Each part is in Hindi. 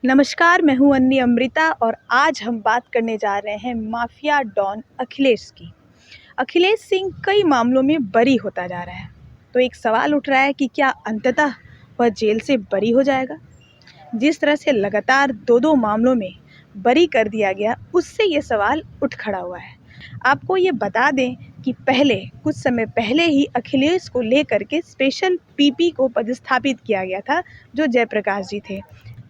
नमस्कार, मैं हूँ अन्नी अमृता और आज हम बात करने जा रहे हैं माफिया डॉन अखिलेश की। अखिलेश सिंह कई मामलों में बरी होता जा रहा है, तो एक सवाल उठ रहा है कि क्या अंततः वह जेल से बरी हो जाएगा? जिस तरह से लगातार दो मामलों में बरी कर दिया गया, उससे ये सवाल उठ खड़ा हुआ है। आपको ये बता दें कि पहले कुछ समय पहले ही अखिलेश को लेकर के स्पेशल पीपी को पदस्थापित किया गया था, जो जयप्रकाश जी थे।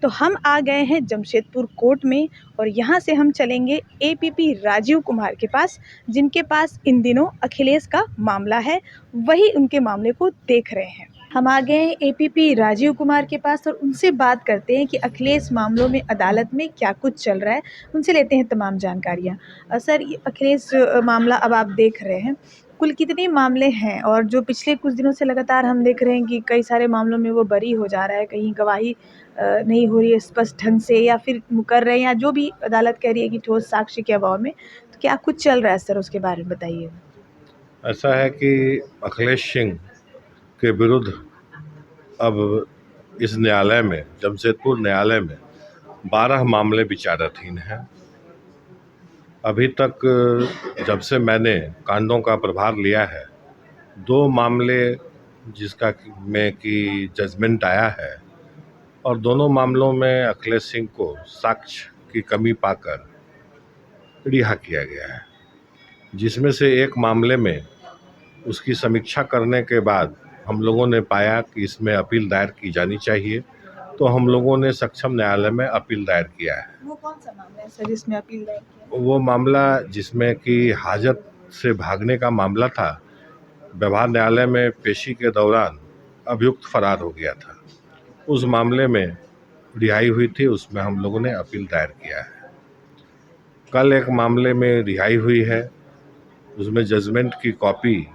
तो हम आ गए हैं जमशेदपुर कोर्ट में और यहाँ से हम चलेंगे एपीपी राजीव कुमार के पास, जिनके पास इन दिनों अखिलेश का मामला है। वही उनके मामले को देख रहे हैं। हम आ गए हैं एपीपी राजीव कुमार के पास और उनसे बात करते हैं कि अखिलेश मामलों में अदालत में क्या कुछ चल रहा है। उनसे लेते हैं तमाम जानकारियाँ। सर, ये अखिलेश मामला अब आप देख रहे हैं, कुल कितने मामले हैं? और जो पिछले कुछ दिनों से लगातार हम देख रहे हैं कि कई सारे मामलों में वो बरी हो जा रहा है, कहीं गवाही नहीं हो रही है स्पष्ट ढंग से, या फिर मुकर रहे हैं, या जो भी अदालत कह रही है कि ठोस साक्ष्य के अभाव में। तो क्या कुछ चल रहा है सर, उसके बारे में बताइए। ऐसा है कि अखिलेश सिंह के विरुद्ध अब इस न्यायालय में, जमशेदपुर न्यायालय में 12 मामले विचाराधीन हैं। अभी तक जब से मैंने कांडों का प्रभार लिया है, 2 मामले जिसका में कि जजमेंट आया है, और दोनों मामलों में अखिलेश सिंह को साक्ष्य की कमी पाकर रिहा किया गया है। जिसमें से एक मामले में उसकी समीक्षा करने के बाद हम लोगों ने पाया कि इसमें अपील दायर की जानी चाहिए, तो हम लोगों ने सक्षम न्यायालय में अपील दायर किया है। वो कौन सा मामला है सर जिसमें अपील दायर किया? वो मामला जिसमें कि हाजत से भागने का मामला था, व्यवहार न्यायालय में पेशी के दौरान अभियुक्त फरार हो गया था। उस मामले में रिहाई हुई थी, उसमें हम लोगों ने अपील दायर किया है। कल एक मामले में रिहाई हुई है, उसमें जजमेंट की कॉपी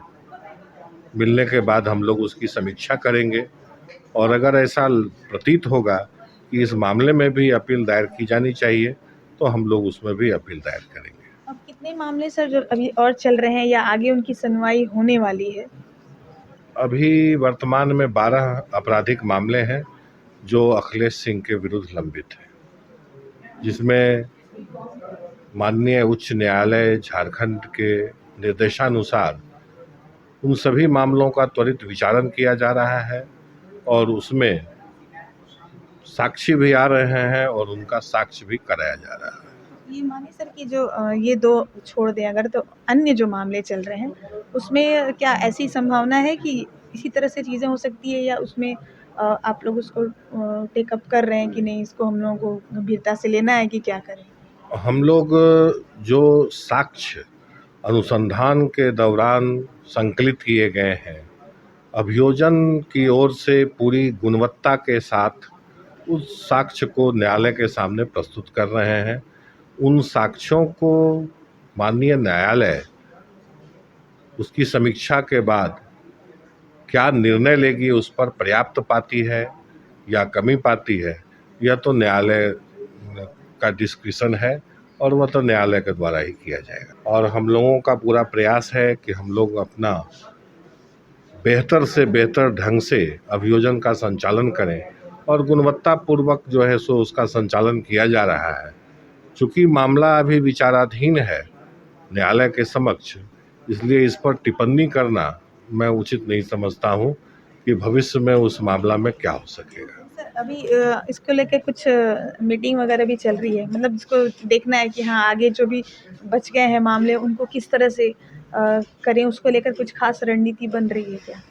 मिलने के बाद हम लोग उसकी समीक्षा करेंगे, और अगर ऐसा प्रतीत होगा कि इस मामले में भी अपील दायर की जानी चाहिए, तो हम लोग उसमें भी अपील दायर करेंगे। अब कितने मामले सर जो अभी और चल रहे हैं, या आगे उनकी सुनवाई होने वाली है? अभी वर्तमान में 12 आपराधिक मामले हैं जो अखिलेश सिंह के विरुद्ध लंबित हैं, जिसमें माननीय उच्च न्यायालय झारखंड के निर्देशानुसार उन सभी मामलों का त्वरित विचारण किया जा रहा है, और उसमें साक्षी भी आ रहे हैं और उनका साक्ष्य भी कराया जा रहा है। ये माने सर कि जो ये 2 छोड़ दें अगर, तो अन्य जो मामले चल रहे हैं, उसमें क्या ऐसी संभावना है कि इसी तरह से चीज़ें हो सकती है, या उसमें आप लोग उसको टेक अप कर रहे हैं कि नहीं, इसको हम लोगों को गंभीरता से लेना है कि क्या करें? हम लोग जो साक्ष्य अनुसंधान के दौरान संकलित किए गए हैं, अभियोजन की ओर से पूरी गुणवत्ता के साथ उस साक्ष्य को न्यायालय के सामने प्रस्तुत कर रहे हैं। उन साक्ष्यों को माननीय न्यायालय उसकी समीक्षा के बाद क्या निर्णय लेगी, उस पर पर्याप्त पाती है या कमी पाती है, यह तो न्यायालय का डिस्क्रिशन है, और वह तो न्यायालय के द्वारा ही किया जाएगा। और हम लोगों का पूरा प्रयास है कि हम लोग अपना बेहतर से बेहतर ढंग से अभियोजन का संचालन करें, और गुणवत्तापूर्वक जो है सो उसका संचालन किया जा रहा है। चूँकि मामला अभी विचाराधीन है न्यायालय के समक्ष, इसलिए इस पर टिप्पणी करना मैं उचित नहीं समझता हूँ कि भविष्य में उस मामला में क्या हो सकेगा। सर, अभी इसको लेके कुछ मीटिंग वगैरह भी चल रही है, मतलब इसको देखना है कि हाँ, आगे जो भी बच गए हैं मामले उनको किस तरह से करें, उसको लेकर कुछ खास रणनीति बन रही है क्या?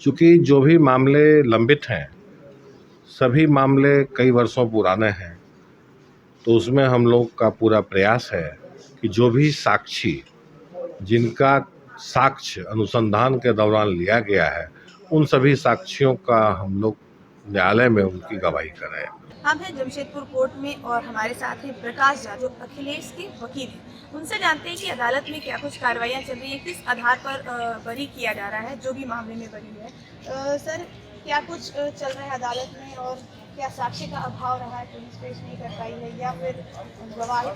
चूँकि जो भी मामले लंबित हैं, सभी मामले कई वर्षों पुराने हैं, तो उसमें हम लोग का पूरा प्रयास है कि जो भी साक्षी जिनका साक्ष्य अनुसंधान के दौरान लिया गया है, उन सभी साक्षियों का हम लोग न्यायालय में उनकी गवाही कराएं। हम हैं जमशेदपुर कोर्ट में और हमारे साथ हैं प्रकाश झा, जो अखिलेश के वकील हैं। उनसे जानते हैं कि अदालत में क्या कुछ कार्रवाइयाँ चल रही हैं, किस आधार पर बरी किया जा रहा है, जो भी मामले में बरी है। सर, क्या कुछ चल रहा है अदालत में, और क्या साक्ष्य का अभाव रहा है, पुलिस पेश नहीं कर पाई है, या फिर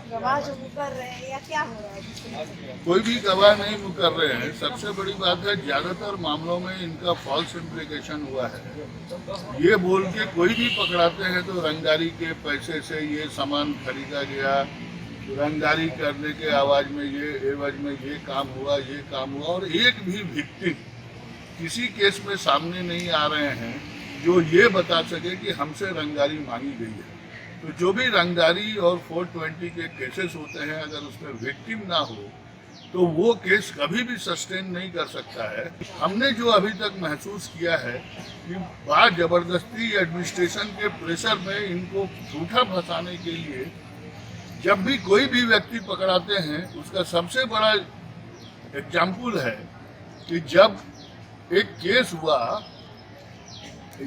गवाह जो मुकर रहे हैं, या क्या हो रहा है जिसकी वजह से? कोई भी गवाह नहीं मुकर रहे हैं। सबसे बड़ी बात है, ज्यादातर मामलों में इनका फॉल्स इम्प्लीकेशन हुआ है। ये बोल के कोई भी पकड़ाते हैं तो रंगदारी के पैसे से ये सामान खरीदा गया, रंगदारी करने के एवज में ये काम हुआ, और एक भी विक्टिम किसी केस में सामने नहीं आ रहे हैं जो ये बता सके कि हमसे रंगदारी मांगी गई है। तो जो भी रंगदारी और 420 के केसेस होते हैं, अगर उसमें विक्टिम ना हो तो वो केस कभी भी सस्टेन नहीं कर सकता है। हमने जो अभी तक महसूस किया है कि बात जबरदस्ती एडमिनिस्ट्रेशन के प्रेशर में इनको झूठा फंसाने के लिए जब भी कोई भी व्यक्ति पकड़ाते हैं, उसका सबसे बड़ा एग्जाम्पल है कि जब एक केस हुआ,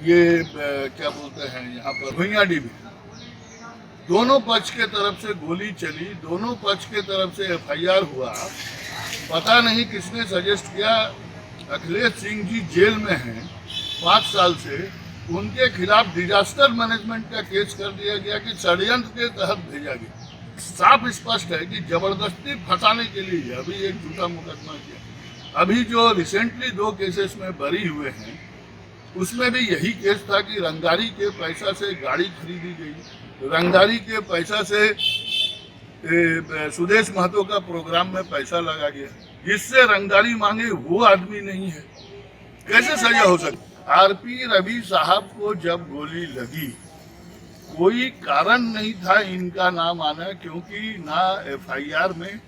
ये क्या बोलते हैं यहाँ पर भुइयाडी में, दोनों पक्ष के तरफ से गोली चली, दोनों पक्ष के तरफ से एफआईआर हुआ। पता नहीं किसने सजेस्ट किया, अखिलेश सिंह जी जेल में हैं 5 साल से, उनके खिलाफ डिजास्टर मैनेजमेंट का केस कर दिया गया कि षड्यंत्र के तहत भेजा गया। साफ स्पष्ट है कि जबरदस्ती फंसाने के लिए अभी एक झूठा मुकदमा किया। अभी जो रिसेंटली 2 केसेस में बरी हुए हैं, उसमें भी यही केस था कि रंगदारी के पैसा से गाड़ी खरीदी गई, रंगदारी के पैसा से सुदेश महतो का प्रोग्राम में पैसा लगा गया। जिससे रंगदारी मांगे वो आदमी नहीं है, कैसे सजा हो सकती? आरपी रवि साहब को जब गोली लगी, कोई कारण नहीं था इनका नाम आना, क्योंकि ना एफआईआर में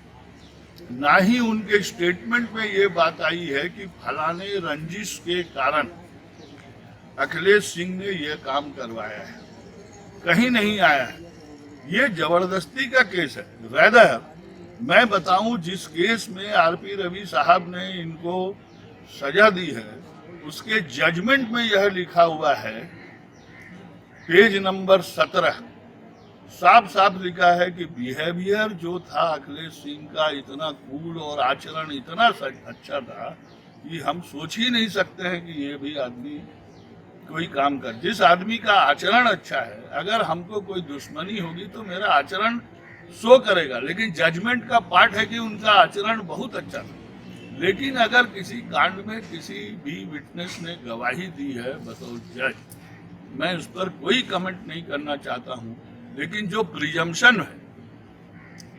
ना ही उनके स्टेटमेंट में ये बात आई है कि फलाने रंजिश के कारण अखिलेश सिंह ने ये काम करवाया है, कहीं नहीं आया है। ये जबरदस्ती का केस है। रैदर मैं बताऊं, जिस केस में आरपी रवि साहब ने इनको सजा दी है, उसके जजमेंट में यह लिखा हुआ है, पेज नंबर 17, साफ साफ लिखा है कि बिहेवियर जो था अखिलेश सिंह का इतना कूल और आचरण इतना अच्छा था कि हम सोच ही नहीं सकते हैं कि ये भी आदमी कोई काम कर। जिस आदमी का आचरण अच्छा है, अगर हमको कोई दुश्मनी होगी तो मेरा आचरण शो करेगा, लेकिन जजमेंट का पार्ट है कि उनका आचरण बहुत अच्छा था। लेकिन अगर किसी कांड में किसी भी विटनेस ने गवाही दी है बतौर जज, मैं उस पर कोई कमेंट नहीं करना चाहता हूं, लेकिन जो प्रिजम्पशन है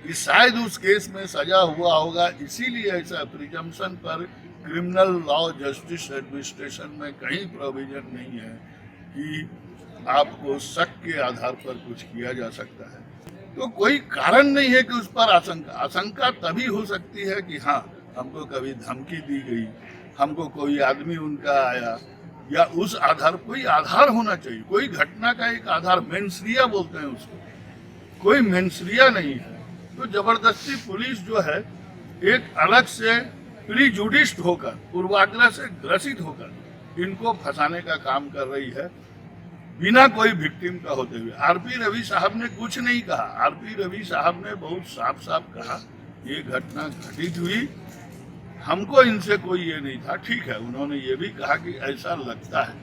कि शायद उस केस में सजा हुआ होगा, इसीलिए ऐसा प्रिजम्पशन पर क्रिमिनल लॉ जस्टिस एडमिनिस्ट्रेशन में कहीं प्रोविजन नहीं है कि आपको शक के आधार पर कुछ किया जा सकता है। तो कोई कारण नहीं है कि उस पर आशंका तभी हो सकती है कि हाँ, हमको कभी धमकी दी गई, हमको कोई आदमी उनका आया, या उस आधार, कोई आधार होना चाहिए, कोई घटना का एक आधार, मेंसरिया बोलते हैं उसको, कोई मेंसरिया नहीं है। तो जबरदस्ती पुलिस जो है एक अलग से प्रीजुडिस्ड होकर, पूर्वाग्रह से ग्रसित होकर इनको फंसाने का काम कर रही है, बिना कोई विक्टिम का होते हुए। आरपी रवि साहब ने कुछ नहीं कहा। आरपी रवि साहब ने बहुत साफ साफ कहा, ये घटना घटित हुई, हमको इनसे कोई ये नहीं था। ठीक है, उन्होंने ये भी कहा कि ऐसा लगता है,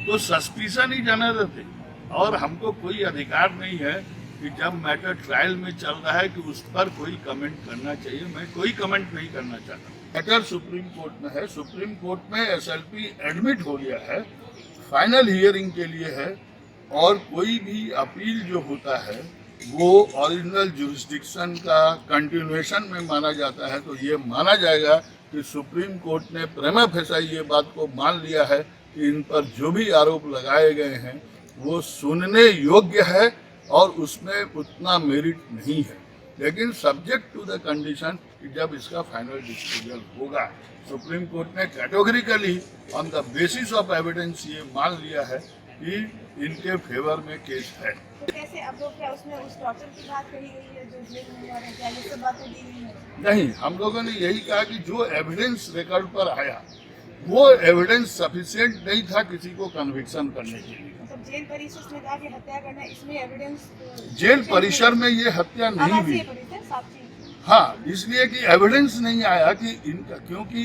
तो सस्पिशन ही जनरल थे, और हमको कोई अधिकार नहीं है कि जब मैटर ट्रायल में चल रहा है कि उस पर कोई कमेंट करना चाहिए। मैं कोई कमेंट नहीं करना चाहता। मैटर सुप्रीम कोर्ट में है, सुप्रीम कोर्ट में एसएलपी एडमिट हो गया है, फाइनल हियरिंग के लिए है, और कोई भी अपील जो होता है वो ओरिजिनल जुरिस्डिक्शन का कंटिन्यूएशन में माना जाता है। तो ये माना जाएगा कि सुप्रीम कोर्ट ने प्रेमा फेसाई ये बात को मान लिया है कि इन पर जो भी आरोप लगाए गए हैं वो सुनने योग्य है और उसमें उतना मेरिट नहीं है, लेकिन सब्जेक्ट टू द कंडीशन कि जब इसका फाइनल डिस्पोजल होगा। सुप्रीम कोर्ट ने categorically on the basis of evidence ये मान लिया है कि इनके फेवर में केस है। तो कैसे अब लोग, क्या उसमें उस टॉर्चर की बात कही गई है जो जेल में हुआ है, क्या ये सब बातें दी गई है? नहीं, हम लोगों ने यही कहा कि जो एविडेंस रिकॉर्ड पर आया वो एविडेंस सफिशिएंट नहीं था किसी को कन्विक्शन करने के लिए। मतलब जेल परिसर में जाके हत्या करना, इसमें एविडेंस जेल परिसर में ये हत्या नहीं हुई। साक्षी। हाँ, इसलिए कि एविडेंस नहीं आया कि इनका, क्योंकि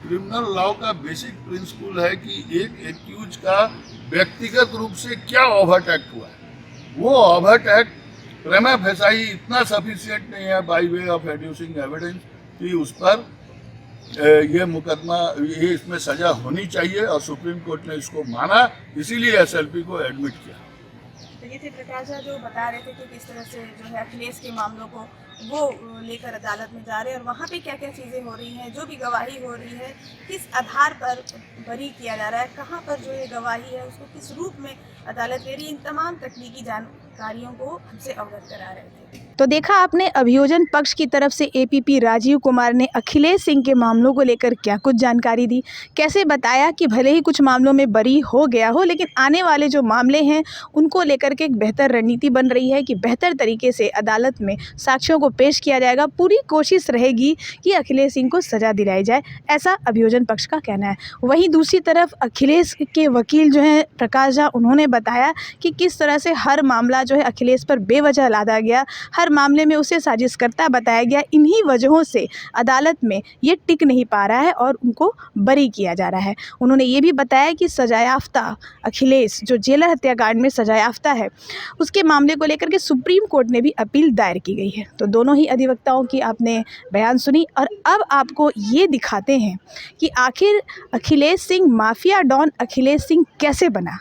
क्रिमिनल लॉ का बेसिक प्रिंसिपल है कि एक एक्यूज का व्यक्तिगत रूप से क्या ओवरट एक्ट हुआ है। वो ओवरट एक्ट प्रेमा फेसाई इतना सफिशिएंट नहीं है बाय वे ऑफ एड्यूसिंग एविडेंस कि उस पर ये मुकदमा, ये इसमें सजा होनी चाहिए, और सुप्रीम कोर्ट ने इसको माना, इसीलिए एसएलपी को एडमिट किया। तो ये थे प्रकाश झा जो बता रहे थे कि किस तरह से जो है अखिलेश के मामलों को वो लेकर अदालत में जा रहे हैं और वहाँ पे क्या क्या चीज़ें हो रही हैं, जो भी गवाही हो रही है किस आधार पर बरी किया जा रहा है, कहाँ पर जो ये गवाही है उसको किस रूप में अदालत ले रही है, इन तमाम तकनीकी जानकारियों को हमसे अवगत करा रहे थे। तो देखा आपने अभियोजन पक्ष की तरफ से एपीपी राजीव कुमार ने अखिलेश सिंह के मामलों को लेकर क्या कुछ जानकारी दी, कैसे बताया कि भले ही कुछ मामलों में बरी हो गया हो लेकिन आने वाले जो मामले हैं उनको लेकर के एक बेहतर रणनीति बन रही है कि बेहतर तरीके से अदालत में साक्ष्यों को पेश किया जाएगा। पूरी कोशिश रहेगी कि अखिलेश सिंह को सजा दिलाई जाए, ऐसा अभियोजन पक्ष का कहना है। वहीं दूसरी तरफ अखिलेश के वकील जो हैं प्रकाश झा, उन्होंने बताया कि किस तरह से हर मामला जो है अखिलेश पर बेवजह लादा गया, हर मामले में उसे साजिशकर्ता बताया गया। इन्हीं वजहों से अदालत में ये टिक नहीं पा रहा है और उनको बरी किया जा रहा है। उन्होंने ये भी बताया कि सजायाफ्ता अखिलेश जो जेलर हत्याकांड में सजायाफ्ता है उसके मामले को लेकर के सुप्रीम कोर्ट ने भी अपील दायर की गई है। तो दोनों ही अधिवक्ताओं की आपने बयान सुनी और अब आपको ये दिखाते हैं कि आखिर अखिलेश सिंह माफिया डॉन अखिलेश सिंह कैसे बना,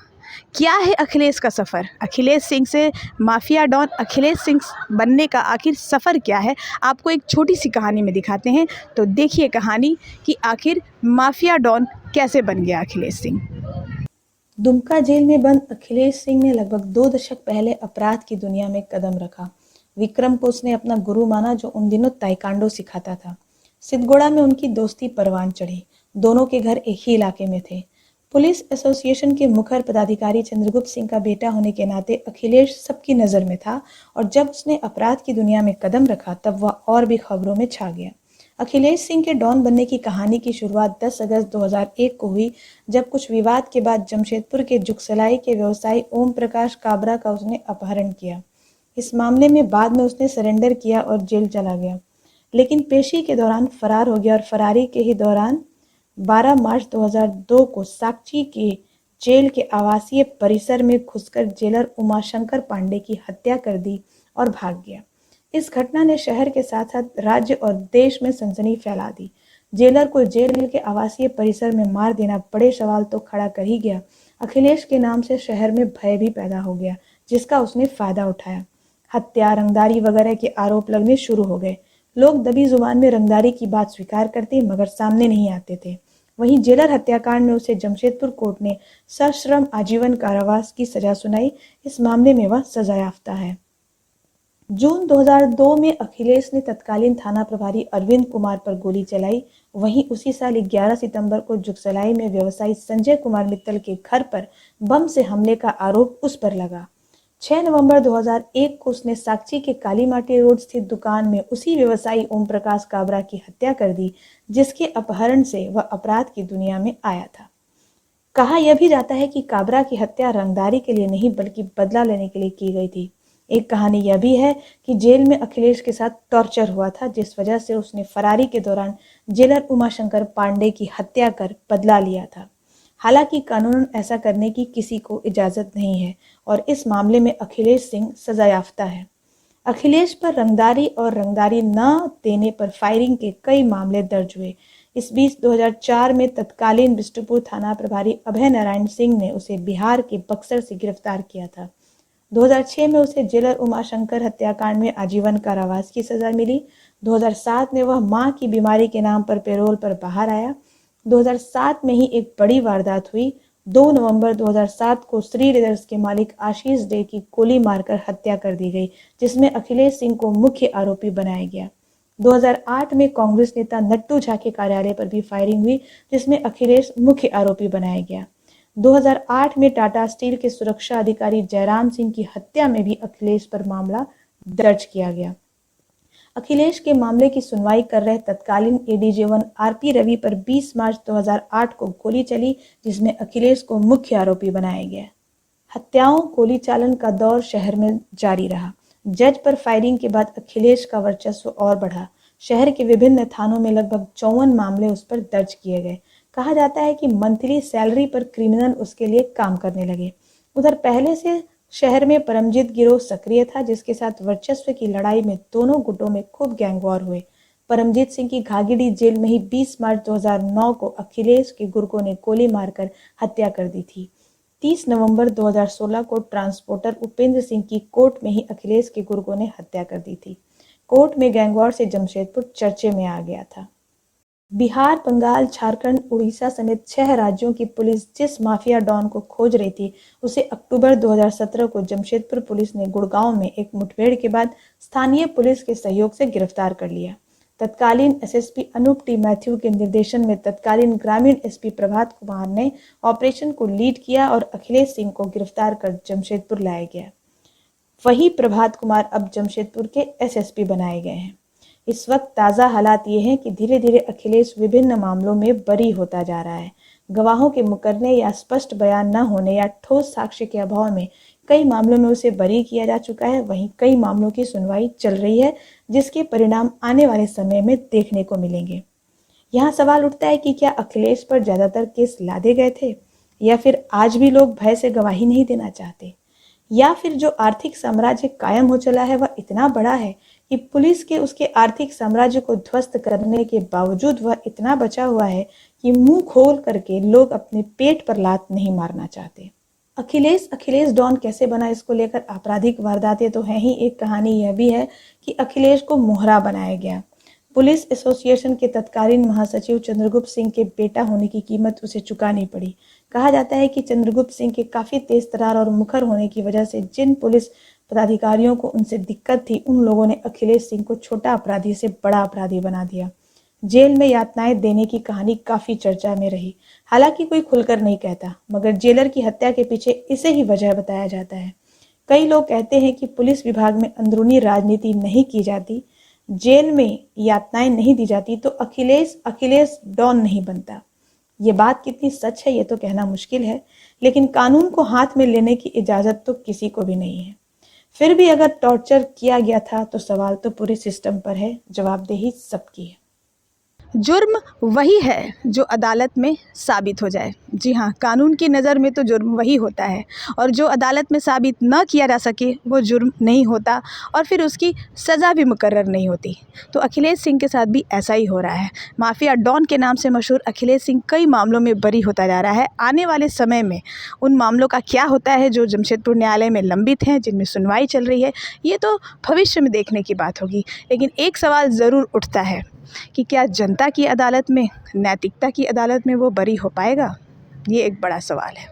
क्या है अखिलेश का सफ़र, अखिलेश सिंह से माफिया डॉन अखिलेश सिंह बनने का आखिर सफ़र क्या है, आपको एक छोटी सी कहानी में दिखाते हैं। तो देखिए कहानी कि आखिर माफिया डॉन कैसे बन गया अखिलेश सिंह। दुमका जेल में बंद अखिलेश सिंह ने लगभग 2 दशक पहले अपराध की दुनिया में कदम रखा। विक्रम को उसने अपना गुरु माना जो उन दिनों ताइक्वांडो सिखाता था। सिद्धगोड़ा में उनकी दोस्ती परवान चढ़ी। दोनों के घर एक ही इलाके में थे। पुलिस एसोसिएशन के मुखर पदाधिकारी चंद्रगुप्त सिंह का बेटा होने के नाते अखिलेश सबकी नज़र में था और जब उसने अपराध की दुनिया में कदम रखा तब वह और भी खबरों में छा गया। अखिलेश सिंह के डॉन बनने की कहानी की शुरुआत 10 अगस्त 2001 को हुई जब कुछ विवाद के बाद जमशेदपुर के जुगसलाई के व्यवसायी ओम प्रकाश काबरा का उसने अपहरण किया। इस मामले में बाद में उसने सरेंडर किया और जेल चला गया, लेकिन पेशी के दौरान फरार हो गया और फरारी के ही दौरान 12 मार्च 2002 को साकची के जेल के आवासीय परिसर में घुसकर जेलर उमाशंकर पांडे की हत्या कर दी और भाग गया। इस घटना ने शहर के साथ साथ राज्य और देश में सनसनी फैला दी। जेलर को जेल के आवासीय परिसर में मार देना बड़े सवाल तो खड़ा कर ही गया। अखिलेश के नाम से शहर में भय भी पैदा हो गया जिसका उसने फायदा उठाया। हत्या, रंगदारी वगैरह के आरोप लगने शुरू हो गए। लोग दबी जुबान में रंगदारी की बात स्वीकार करते मगर सामने नहीं आते थे। वहीं जेलर हत्याकांड में उसे जमशेदपुर कोर्ट ने सश्रम आजीवन कारावास की सजा सुनाई। इस मामले में वह सजायाफ्ता है। जून 2002 में अखिलेश ने तत्कालीन थाना प्रभारी अरविंद कुमार पर गोली चलाई। वहीं उसी साल 11 सितंबर को जुगसलाई में व्यवसायी संजय कुमार मित्तल के घर पर बम से हमले का आरोप उस पर लगा। 6 नवंबर 2001 को उसने साकची के काली माटी रोड स्थित दुकान में उसी व्यवसायी ओम प्रकाश काबरा की हत्या कर दी जिसके अपहरण से वह अपराध की दुनिया में आया था। कहा यह भी जाता है कि काबरा की हत्या रंगदारी के लिए नहीं बल्कि बदला लेने के लिए की गई थी। एक कहानी यह भी है कि जेल में अखिलेश के साथ टॉर्चर हुआ था जिस वजह से उसने फरारी के दौरान जेलर उमाशंकर पांडे की हत्या कर बदला लिया था। हालांकि कानूनन ऐसा करने की किसी को इजाजत नहीं है और इस मामले में अखिलेश सिंह सजायाफ्ता है। अखिलेश पर रंगदारी और रंगदारी न देने पर फायरिंग के कई मामले दर्ज हुए। इस बीच 2004 में तत्कालीन बिष्टुपुर थाना प्रभारी अभय नारायण सिंह ने उसे बिहार के बक्सर से गिरफ्तार किया था। 2006 में उसे जेलर उमाशंकर हत्याकांड में आजीवन कारावास की सजा मिली। 2007 में वह मां की बीमारी के नाम पर पैरोल पर बाहर आया। 2007 में ही एक बड़ी वारदात हुई। 2 नवंबर 2007 को श्री लेदर्स के मालिक आशीष डे की गोली मारकर हत्या कर दी गई जिसमें अखिलेश सिंह को मुख्य आरोपी बनाया गया। 2008 में कांग्रेस नेता नट्टू झा के कार्यालय पर भी फायरिंग हुई जिसमें अखिलेश मुख्य आरोपी बनाया गया। 2008 में टाटा स्टील के सुरक्षा अधिकारी जयराम सिंह की हत्या में भी अखिलेश पर मामला दर्ज किया गया। अखिलेश के मामले की सुनवाई कर रहे तत्कालीन एडीजे-1 आरपी रवि पर 20 मार्च 2008 को गोली चली जिसमें अखिलेश को मुख्य आरोपी बनाया गया। हत्याओं गोली चालन का दौर शहर में जारी रहा। जज पर फायरिंग के बाद अखिलेश का वर्चस्व और बढ़ा। शहर के विभिन्न थानों में लगभग 54 मामले उस पर दर्ज किए गए। कहा जाता है कि मंथली सैलरी पर क्रिमिनल उसके लिए काम करने लगे। उधर पहले से शहर में परमजीत गिरोह सक्रिय था, जिसके साथ वर्चस्व की लड़ाई में दोनों गुटों में खूब गैंगवॉर हुए। परमजीत सिंह की घाघीडीह जेल में ही 20 मार्च 2009 को अखिलेश के गुर्गों ने गोली मारकर हत्या कर दी थी। 30 नवंबर 2016 को ट्रांसपोर्टर उपेंद्र सिंह की कोर्ट में ही अखिलेश के गुर्गों ने हत्या कर दी थी। कोर्ट में गैंगवॉर से जमशेदपुर चर्चे में आ गया था। बिहार, बंगाल, झारखंड, उड़ीसा समेत 6 राज्यों की पुलिस जिस माफिया डॉन को खोज रही थी, उसे अक्टूबर 2017 को जमशेदपुर पुलिस ने गुड़गांव में एक मुठभेड़ के बाद स्थानीय पुलिस के सहयोग से गिरफ्तार कर लिया। तत्कालीन एसएसपी अनूप टी मैथ्यू के निर्देशन में तत्कालीन ग्रामीण एसपी प्रभात कुमार ने ऑपरेशन को लीड किया और अखिलेश सिंह को गिरफ्तार कर जमशेदपुर लाया गया। वही प्रभात कुमार अब जमशेदपुर के एसएसपी बनाए गए हैं। इस वक्त ताज़ा हालात ये हैं कि धीरे धीरे अखिलेश विभिन्न मामलों में बरी होता जा रहा है। गवाहों के मुकरने या स्पष्ट बयान न होने या ठोस साक्ष्य के अभाव में कई मामलों में उसे बरी किया जा चुका है। वहीं कई मामलों की सुनवाई चल रही है, जिसके परिणाम आने वाले समय में देखने को मिलेंगे। यहाँ सवाल उठता है कि क्या अखिलेश पर ज्यादातर केस लादे गए थे, या फिर आज भी लोग भय से गवाही नहीं देना चाहते, या फिर जो आर्थिक साम्राज्य कायम हो चला है वह इतना बड़ा है कि पुलिस के उसके आर्थिक साम्राज्य को ध्वस्त करने के बावजूद वह इतना बचा हुआ है कि मुंह खोल करके लोग अपने पेट पर लात नहीं मारना चाहते। अखिलेश डॉन कैसे बना, इसको लेकर आपराधिक वारदातें तो हैं ही, एक कहानी यह भी है कि अखिलेश को मोहरा बनाया गया। पुलिस एसोसिएशन के तत्कालीन महासचिव चंद्रगुप्त सिंह के बेटा होने की कीमत उसे चुकानी पड़ी। कहा जाता है कि चंद्रगुप्त सिंह के काफी तेज तरार और मुखर होने की वजह से जिन पुलिस पदाधिकारियों को उनसे दिक्कत थी, उन लोगों ने अखिलेश सिंह को छोटा अपराधी से बड़ा अपराधी बना दिया। जेल में यातनाएं देने की कहानी काफी चर्चा में रही। हालांकि कोई खुलकर नहीं कहता, मगर जेलर की हत्या के पीछे इसे ही वजह बताया जाता है। कई लोग कहते हैं कि पुलिस विभाग में अंदरूनी राजनीति नहीं की जाती, जेल में यातनाएं नहीं दी जाती तो अखिलेश डॉन नहीं बनता। ये बात कितनी सच है ये तो कहना मुश्किल है, लेकिन कानून को हाथ में लेने की इजाजत तो किसी को भी नहीं है। फिर भी अगर टॉर्चर किया गया था तो सवाल तो पूरे सिस्टम पर है, जवाबदेही सबकी है। जुर्म वही है जो अदालत में साबित हो जाए। जी हाँ, कानून की नज़र में तो जुर्म वही होता है, और जो अदालत में साबित न किया जा सके वो जुर्म नहीं होता, और फिर उसकी सज़ा भी मुकर्रर नहीं होती। तो अखिलेश सिंह के साथ भी ऐसा ही हो रहा है। माफिया डॉन के नाम से मशहूर अखिलेश सिंह कई मामलों में बरी होता जा रहा है। आने वाले समय में उन मामलों का क्या होता है जो जमशेदपुर न्यायालय में लंबित हैं, जिनमें सुनवाई चल रही है, ये तो भविष्य में देखने की बात होगी। लेकिन एक सवाल ज़रूर उठता है कि क्या जनता की अदालत में, नैतिकता की अदालत में वो बरी हो पाएगा? ये एक बड़ा सवाल है।